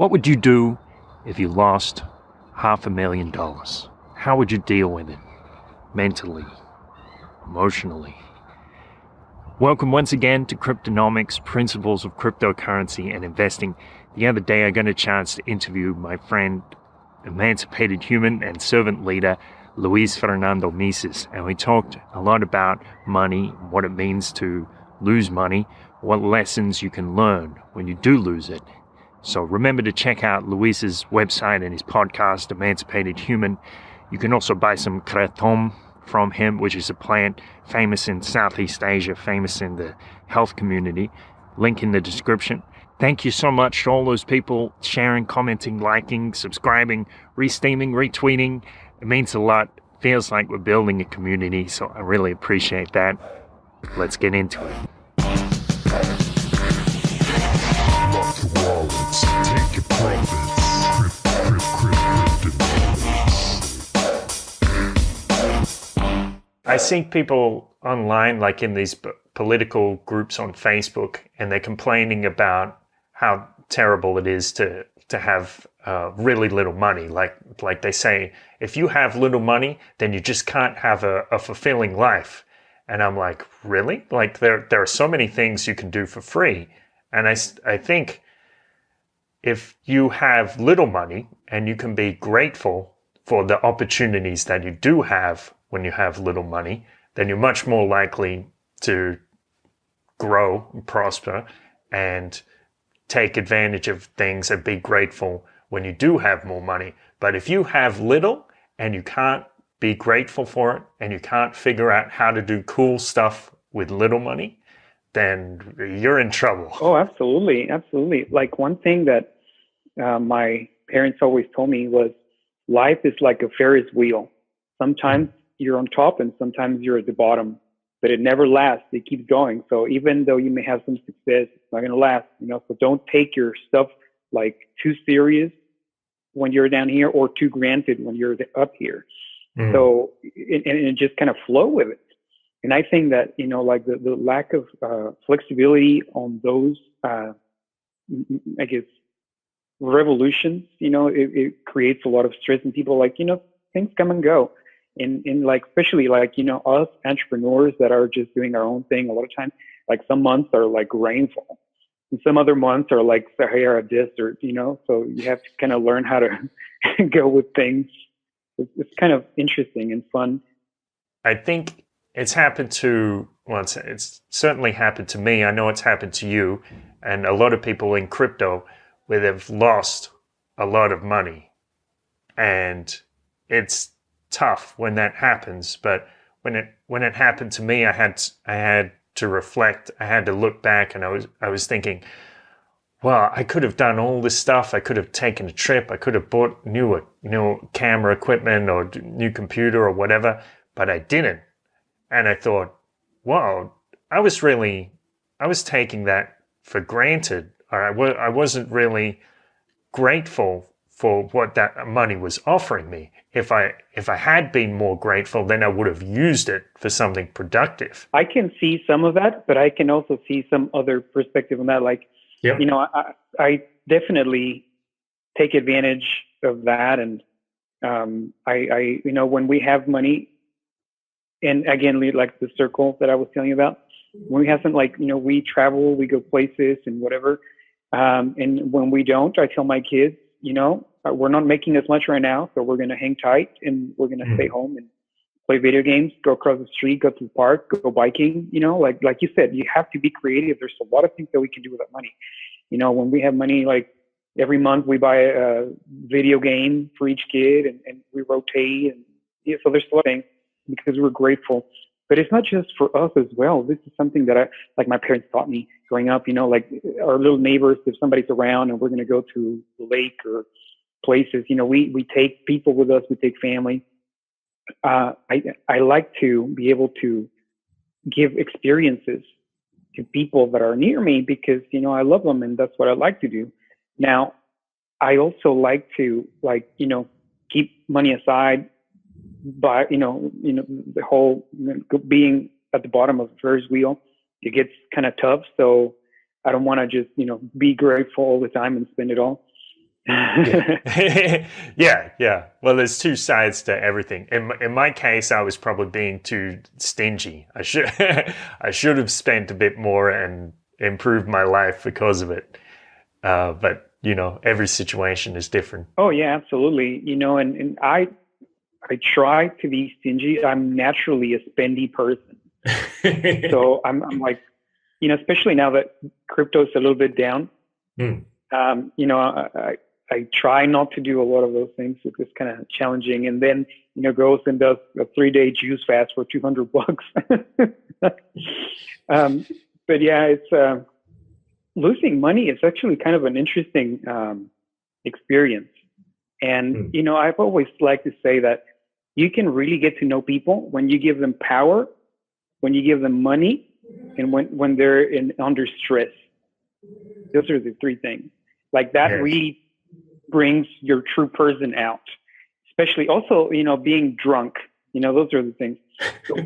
What would you do if you lost $500,000? How would you deal with it? Mentally, emotionally? Welcome once again to Cryptonomics, Principles of Cryptocurrency and Investing. The other day I got a chance to interview my friend, Emancipated Human and servant leader, Fernando Mises, and we talked a lot about money, what it means to lose money, what lessons you can learn when you do lose it. So remember to check out Luis's website and his podcast, Emancipated Human. You can also buy some kratom from him, which is a plant famous in Southeast Asia, famous in the health community. Link in the description. Thank you so much to all those people sharing, commenting, liking, subscribing, re-steaming, retweeting. It means a lot. Feels like we're building a community, so I really appreciate that. Let's get into it. Take your profits. I see people online, like in these political groups on Facebook, and they're complaining about how terrible it is to have really little money. Like they say, if you have little money, then you just can't have a fulfilling life. And I'm like, really? Like there are so many things you can do for free. And I think if you have little money and you can be grateful for the opportunities that you do have when you have little money, then you're much more likely to grow and prosper and take advantage of things and be grateful when you do have more money. But if you have little and you can't be grateful for it and you can't figure out how to do cool stuff with little money, then you're in trouble. Oh, absolutely. Absolutely. Like one thing that my parents always told me was life is like a Ferris wheel. Sometimes you're on top and sometimes you're at the bottom, but it never lasts. It keeps going. So even though you may have some success, it's not going to last, so don't take your stuff like too serious when you're down here or too granted when you're up here. So, and just kind of flow with it. And I think that, like the lack of flexibility on those, I guess, revolutions, it creates a lot of stress and people like, things come and go. And like, especially like, us entrepreneurs that are just doing our own thing, a lot of times, like some months are like rainfall and some other months are like Sahara desert, so you have to kind of learn how to go with things. It's kind of interesting and fun. I think it's happened to, well, it's certainly happened to me. I know it's happened to you and a lot of people in crypto where they've lost a lot of money. And it's tough when that happens. But when it happened to me, I had to reflect. I had to look back, and I was thinking, well, I could have done all this stuff. I could have taken a trip. I could have bought new camera equipment or new computer or whatever, but I didn't. And I thought, wow, I was taking that for granted. I wasn't really grateful for what that money was offering me. If I had been more grateful, then I would have used it for something productive. I can see some of that, but I can also see some other perspective on that. Like, yep. I definitely take advantage of that. And I when we have money, and again, like the circle that I was telling you about, when we have some, like, we travel, we go places and whatever. And when we don't, I tell my kids, we're not making as much right now, so we're going to hang tight and we're going to stay home and play video games, go across the street, go to the park, go biking. Like you said, you have to be creative. There's a lot of things that we can do with that money. When we have money, like every month we buy a video game for each kid and we rotate. And so there's a lot of things because we're grateful. But it's not just for us as well. This is something that like my parents taught me growing up, like our little neighbors, if somebody's around and we're going to go to the lake or places, we take people with us, we take family. I like to be able to give experiences to people that are near me because, I love them and that's what I like to do. Now, I also like to keep money aside, but the whole being at the bottom of the Ferris wheel, it gets kind of tough. So I don't want to just be grateful all the time and spend it all. Yeah. Yeah. Well, there's two sides to everything. In my case, I was probably being too stingy. I should I should have spent a bit more and improved my life because of it. But every situation is different. Oh yeah, absolutely. And I try to be stingy. I'm naturally a spendy person. So I'm like, especially now that crypto's a little bit down, Mm. I try not to do a lot of those things. It's kind of challenging. And then, goes and does a 3-day juice fast for $200. But yeah, it's losing money is actually kind of an interesting experience. And, I've always liked to say that you can really get to know people when you give them power, when you give them money, and when they're under stress. Those are the three things. Like that Yes. really brings your true person out. Especially also, being drunk. Those are the things. So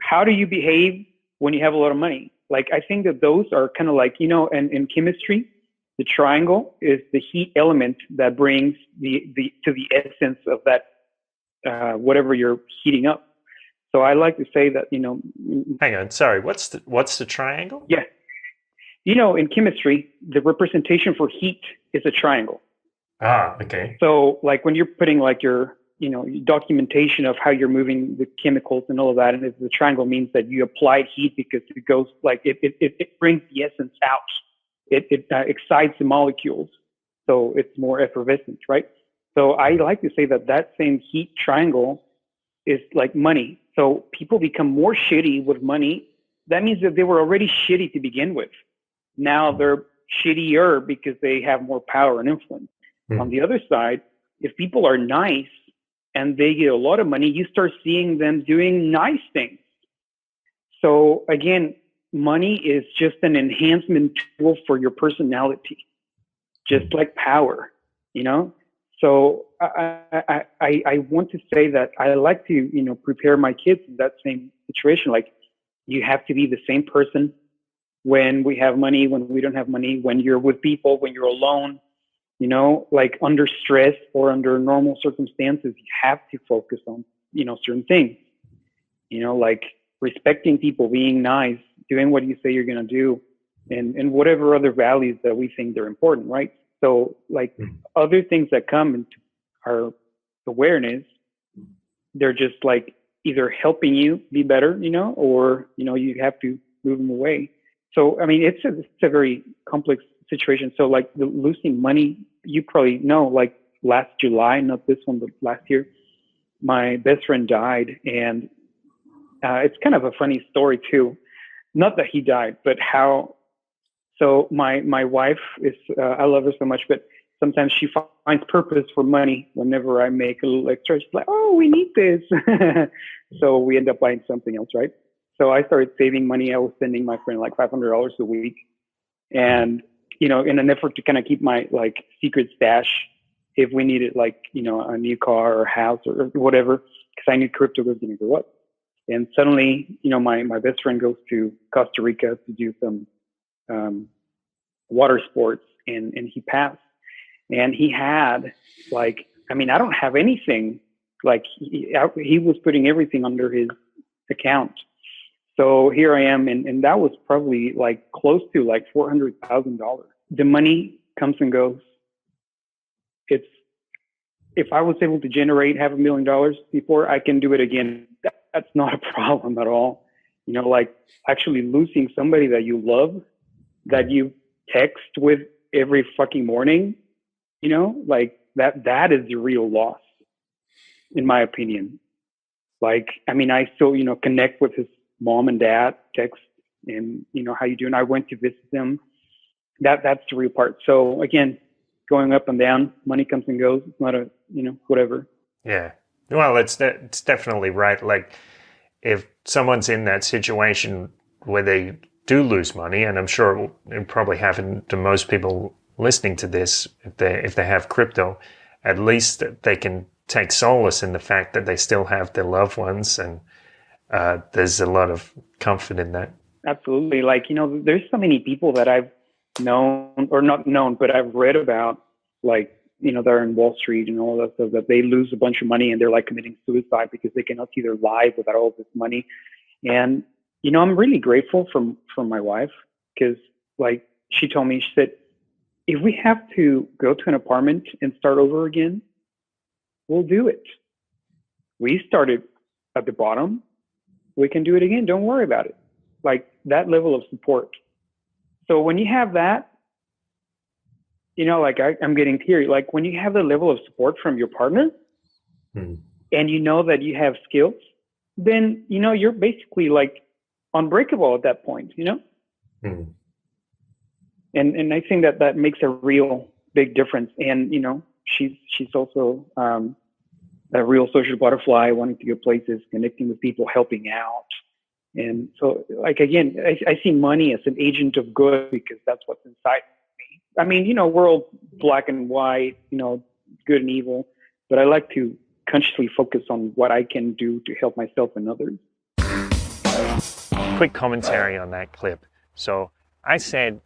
how do you behave when you have a lot of money? Like, I think that those are kind of like, and in chemistry, the triangle is the heat element that brings the to the essence of that whatever you're heating up. So I like to say that, Hang on, sorry. What's the triangle? yeah, in chemistry, the representation for heat is a triangle. Ah, okay. So like when you're putting like your, documentation of how you're moving the chemicals and all of that, and the triangle means that you applied heat because it goes like it brings the essence out. It excites the molecules, so it's more effervescent, right? So I like to say that same heat triangle is like money. So people become more shitty with money. That means that they were already shitty to begin with. Now they're shittier because they have more power and influence. On the other side, if people are nice and they get a lot of money, you start seeing them doing nice things. So again, money is just an enhancement tool for your personality, just like power, So I want to say that I like to, prepare my kids in that same situation. Like, you have to be the same person when we have money, when we don't have money, when you're with people, when you're alone, like under stress or under normal circumstances, you have to focus on, certain things, like respecting people, being nice, doing what you say you're going to do, and whatever other values that we think they're important, right? So like other things that come into our awareness, they're just like either helping you be better, or, you have to move them away. So, I mean, it's a very complex situation. So like the losing money, you probably know, like last July, not this one, but last year, my best friend died. And it's kind of a funny story too. Not that he died, but how. So my wife is, I love her so much, but sometimes she finds purpose for money whenever I make a little extra. She's like, oh, we need this. So we end up buying something else, right? So I started saving money. I was sending my friend like $500 a week. And, in an effort to kind of keep my like secret stash if we needed like, a new car or house or whatever, because I knew crypto was going to go up. And suddenly, my best friend goes to Costa Rica to do some water sports, and he passed. And he had like, I mean, I don't have anything. Like he was putting everything under his account. So here I am, and that was probably like close to like $400,000. The money comes and goes. It's, if I was able to generate $500,000 before, I can do it again. That's not a problem at all. Like actually losing somebody that you love, that you text with every fucking morning, like that is the real loss, in my opinion. Like, I mean, I still, connect with his mom and dad, text, and, how you doing? I went to visit them. That's the real part. So again, going up and down, money comes and goes. It's not a, whatever. Yeah. Well, it's definitely right. Like, if someone's in that situation where they do lose money, and I'm sure it probably happened to most people listening to this, if they have crypto, at least they can take solace in the fact that they still have their loved ones, and there's a lot of comfort in that. Absolutely. Like, there's so many people that I've known, or not known, but I've read about, like they're in Wall Street and all that stuff, that they lose a bunch of money and they're like committing suicide because they cannot see their life without all this money. And, I'm really grateful for my wife, because like she told me, she said, if we have to go to an apartment and start over again, we'll do it. We started at the bottom. We can do it again. Don't worry about it. Like that level of support. So when you have that, like I'm getting teary. Like when you have the level of support from your partner, and you know that you have skills, then, you're basically like unbreakable at that point, And I think that makes a real big difference. And, she's also a real social butterfly, wanting to go places, connecting with people, helping out. And so, like, again, I see money as an agent of good, because that's what's inside me. I mean, we're all black and white, good and evil, but I like to consciously focus on what I can do to help myself and others. Quick commentary on that clip. So I said,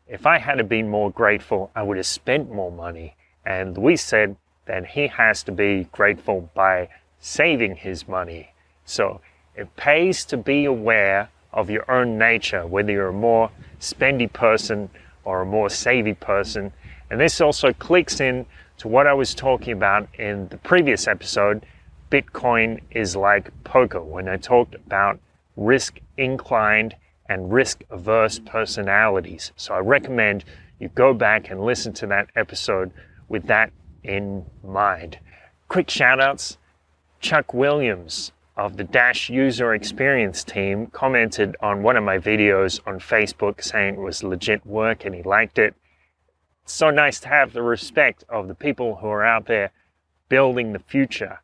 if I had been more grateful, I would have spent more money. And Luis said that he has to be grateful by saving his money. So it pays to be aware of your own nature, whether you're a more spendy person or a more savvy person. And this also clicks in to what I was talking about in the previous episode, Bitcoin is like poker, when I talked about risk-inclined and risk-averse personalities. So I recommend you go back and listen to that episode with that in mind. Quick shout-outs. Chuck Williams of the Dash user experience team commented on one of my videos on Facebook saying it was legit work and he liked it. It's so nice to have the respect of the people who are out there building the future.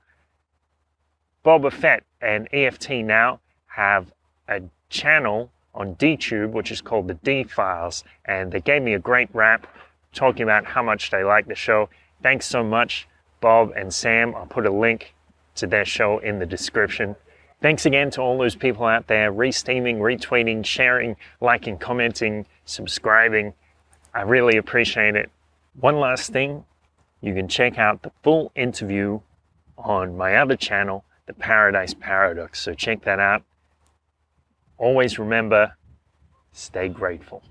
Boba Fett and EFT Now have a channel on DTube, which is called the D Files, and they gave me a great rap talking about how much they like the show. Thanks so much, Bob and Sam. I'll put a link to their show in the description. Thanks again to all those people out there re-steaming, retweeting, sharing, liking, commenting, subscribing. I really appreciate it. One last thing, you can check out the full interview on my other channel, The Paradise Paradox. So check that out. Always remember, stay grateful.